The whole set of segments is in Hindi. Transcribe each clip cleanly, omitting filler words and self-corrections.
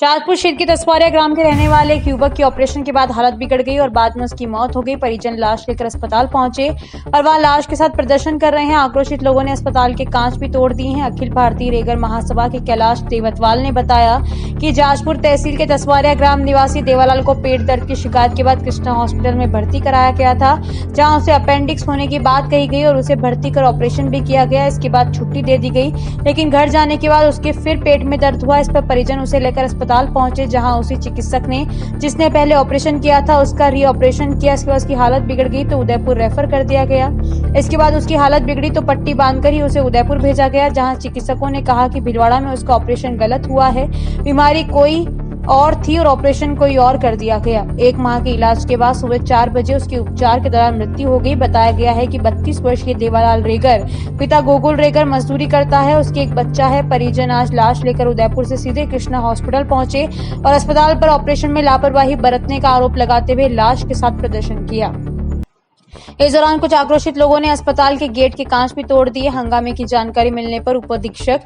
शाहजपुर शहर के तसवारिया ग्राम के रहने वाले एक युवक की ऑपरेशन के बाद हालत बिगड़ गई और बाद में उसकी मौत हो गई। परिजन लाश लेकर अस्पताल पहुंचे और वहां लाश के साथ प्रदर्शन कर रहे हैं। आक्रोशित लोगों ने अस्पताल के कांच भी तोड़ दिए हैं। अखिल भारतीय रेगर महासभा के कैलाश देवतवाल ने बताया कि जाजपुर तहसील के तसवारिया ग्राम निवासी देवालाल को पेट दर्द की शिकायत के बाद कृष्णा हॉस्पिटल में भर्ती कराया गया था, जहाँ उसे अपेंडिक्स होने की बात कही गई और उसे भर्ती कर ऑपरेशन भी किया गया। इसके बाद छुट्टी दे दी गई, लेकिन घर जाने के बाद उसके फिर पेट में दर्द हुआ। इस पर परिजन उसे लेकर अस्पताल पहुंचे, जहां उसी चिकित्सक ने जिसने पहले ऑपरेशन किया था उसका री ऑपरेशन किया। इसके बाद उसकी हालत बिगड़ गई तो उदयपुर रेफर कर दिया गया। इसके बाद उसकी हालत बिगड़ी तो पट्टी बांधकर ही उसे उदयपुर भेजा गया, जहां चिकित्सकों ने कहा कि भीलवाड़ा में उसका ऑपरेशन गलत हुआ है, बीमारी कोई और थी और ऑपरेशन कोई और कर दिया गया। 1 माह के इलाज के बाद सुबह 4 बजे उसके उपचार के दौरान मृत्यु हो गई। बताया गया है कि 32 वर्ष के देवालाल रेगर पिता गोकुल रेगर मजदूरी करता है, उसके एक बच्चा है। परिजन आज लाश लेकर उदयपुर से सीधे कृष्णा हॉस्पिटल पहुंचे और अस्पताल पर ऑपरेशन में लापरवाही बरतने का आरोप लगाते हुए लाश के साथ प्रदर्शन किया। इस दौरान कुछ आक्रोशित लोगों ने अस्पताल के गेट के कांच भी तोड़ दिए। हंगामे की जानकारी मिलने पर उप अधीक्षक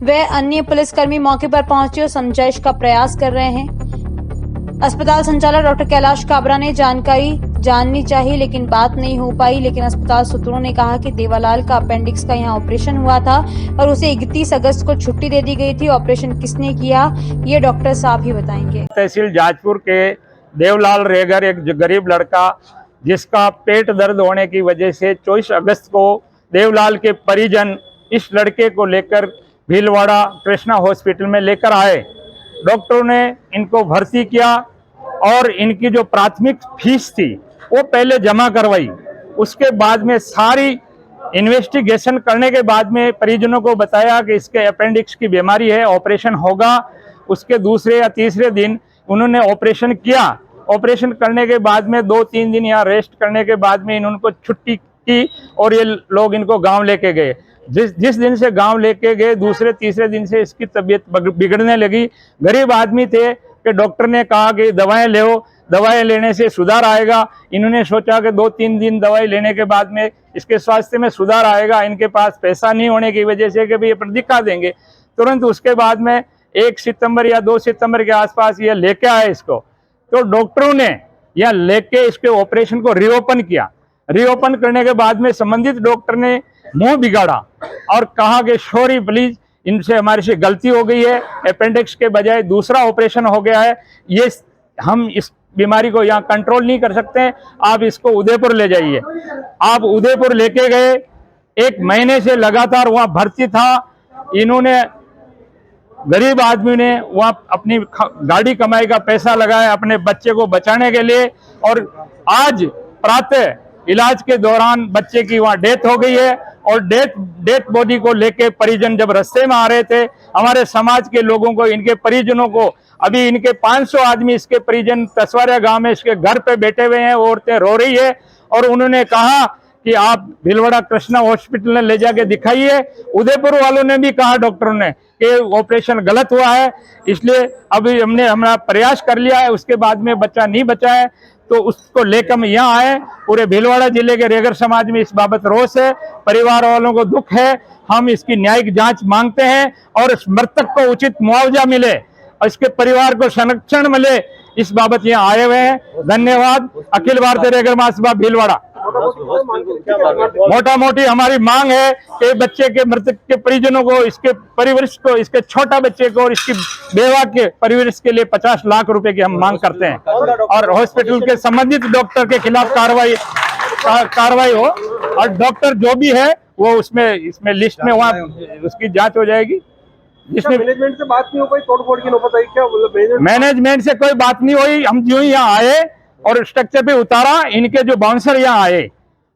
व अन्य पुलिसकर्मी मौके पर पहुंचे और समझाइश का प्रयास कर रहे हैं। अस्पताल संचालक डॉक्टर कैलाश काबरा ने जानकारी जाननी चाहिए लेकिन बात नहीं हो पाई। लेकिन अस्पताल सूत्रों ने कहा कि देवालाल का अपेंडिक्स का यहां ऑपरेशन हुआ था और उसे 31 अगस्त को छुट्टी दे दी गई थी। ऑपरेशन किसने किया ये डॉक्टर साहब ही बताएंगे। तहसील जाजपुर के देवलाल रेगर एक गरीब लड़का जिसका पेट दर्द होने की वजह से 24 अगस्त को देवलाल के परिजन इस लड़के को लेकर भीलवाड़ा कृष्णा हॉस्पिटल में लेकर आए। डॉक्टरों ने इनको भर्ती किया और इनकी जो प्राथमिक फीस थी वो पहले जमा करवाई। उसके बाद में सारी इन्वेस्टिगेशन करने के बाद में परिजनों को बताया कि इसके अपेंडिक्स की बीमारी है, ऑपरेशन होगा। उसके दूसरे या तीसरे दिन उन्होंने ऑपरेशन किया। ऑपरेशन करने के बाद में 2-3 दिन यहाँ रेस्ट करने के बाद में इन्होंने छुट्टी की और ये लोग इनको गांव लेके गए। जिस दिन से गांव लेके गए दूसरे तीसरे दिन से इसकी तबीयत बिगड़ने लगी। गरीब आदमी थे कि डॉक्टर ने कहा कि दवाएं लो, दवाएं लेने से सुधार आएगा। इन्होंने सोचा कि 2-3 दिन दवाई लेने के बाद में इसके स्वास्थ्य में सुधार आएगा। इनके पास पैसा नहीं होने की वजह से कि भाई दिखा देंगे। तुरंत उसके बाद में 1 सितंबर या 2 सितंबर के आसपास ये लेके आए इसको, तो डॉक्टरों ने यह लेके इसके ऑपरेशन को रीओपन किया। रीओपन करने के बाद में संबंधित डॉक्टर ने मुंह बिगाड़ा और कहा कि सॉरी प्लीज, इनसे हमारी से गलती हो गई है, अपेंडिक्स के बजाय दूसरा ऑपरेशन हो गया है, ये हम इस बीमारी को यहाँ कंट्रोल नहीं कर सकते, आप इसको उदयपुर ले जाइए। आप उदयपुर लेके गए, 1 महीने से लगातार वहाँ भर्ती था। इन्होंने गरीब आदमी ने वहाँ अपनी गाड़ी कमाई का पैसा लगाया अपने बच्चे को बचाने के लिए, और आज प्रातः इलाज के दौरान बच्चे की वहाँ डेथ हो गई है। और डेथ बॉडी को लेके परिजन जब रास्ते में आ रहे थे, हमारे समाज के लोगों को, इनके परिजनों को, अभी इनके 500 आदमी इसके परिजन तसवारिया गांव में इसके घर पे बैठे हुए हैं, औरतें रो रही है और उन्होंने कहा कि आप भीलवाड़ा कृष्णा हॉस्पिटल में ले जाके दिखाइए। उदयपुर वालों ने भी कहा, डॉक्टरों ने, कि ऑपरेशन गलत हुआ है, इसलिए अभी हमने हमारा प्रयास कर लिया है। उसके बाद में बच्चा नहीं बचा है तो उसको लेकर हम यहाँ आए। पूरे भीलवाड़ा जिले के रेगर समाज में इस बाबत रोष है, परिवार वालों को दुख है। हम इसकी न्यायिक जांच मांगते हैं और इस मृतक को उचित मुआवजा मिले और इसके परिवार को संरक्षण मिले, इस बाबत यहाँ आए हुए हैं। धन्यवाद। अखिल भारतीय रेगर महासभा भीलवाड़ा। मोटा मोटी हमारी मांग है कि बच्चे के मृतक के परिजनों को, इसके परिवरिश को, इसके छोटा बच्चे को और इसकी बेवा के परिवरिश के लिए 50 लाख रुपए की हम मांग करते हैं और हॉस्पिटल के संबंधित डॉक्टर के खिलाफ कार्रवाई हो और डॉक्टर जो भी है वो इसमें लिस्ट में वहाँ उसकी जांच हो जाएगी। जिसमें मैनेजमेंट से बात नहीं हो पाई, तोड़फोड़ की नौबत आई क्या? मैनेजमेंट से कोई बात नहीं हुई। हम जो यहाँ आए और स्ट्रक्चर पे उतारा, इनके जो बाउंसर यहाँ आए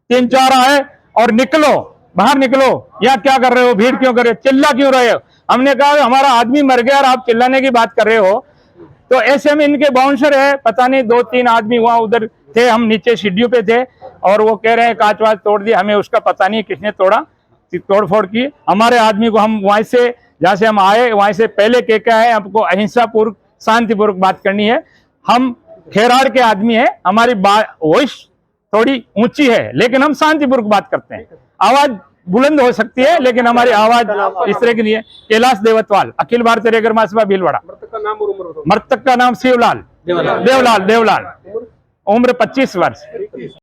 3-4 आए और निकलो, बाहर निकलो, यहाँ क्या कर रहे हो, भीड़ क्यों कर रहे हो, चिल्ला क्यों रहे हो। हमने कहा हमारा आदमी मर गया और आप चिल्लाने की बात कर रहे हो। तो ऐसे में इनके बाउंसर है, पता नहीं 2-3 आदमी वहां उधर थे, हम नीचे सीढ़ियों पे थे और वो कह रहे हैं कांच वाच तोड़ दिया। हमें उसका पता नहीं किसने तोड़ा, तोड़फोड़ की। हमारे आदमी को हम वहां से, जहां से हम आए वहां से पहले क्या है, हमको अहिंसापूर्वक शांतिपूर्वक बात करनी है। हम खेराड़ के आदमी है, हमारी वॉइस थोड़ी ऊंची है लेकिन हम शांतिपूर्वक बात करते हैं, आवाज बुलंद हो सकती है, लेकिन हमारी आवाज इस तरह की नहीं है। कैलाश देवतवाल, अखिल भारतीय रेगर महासभा भीलवाड़ा। मृतक का नाम और उम्र बताओ। मृतक का नाम शिवलाल देवलाल, उम्र 25 वर्ष।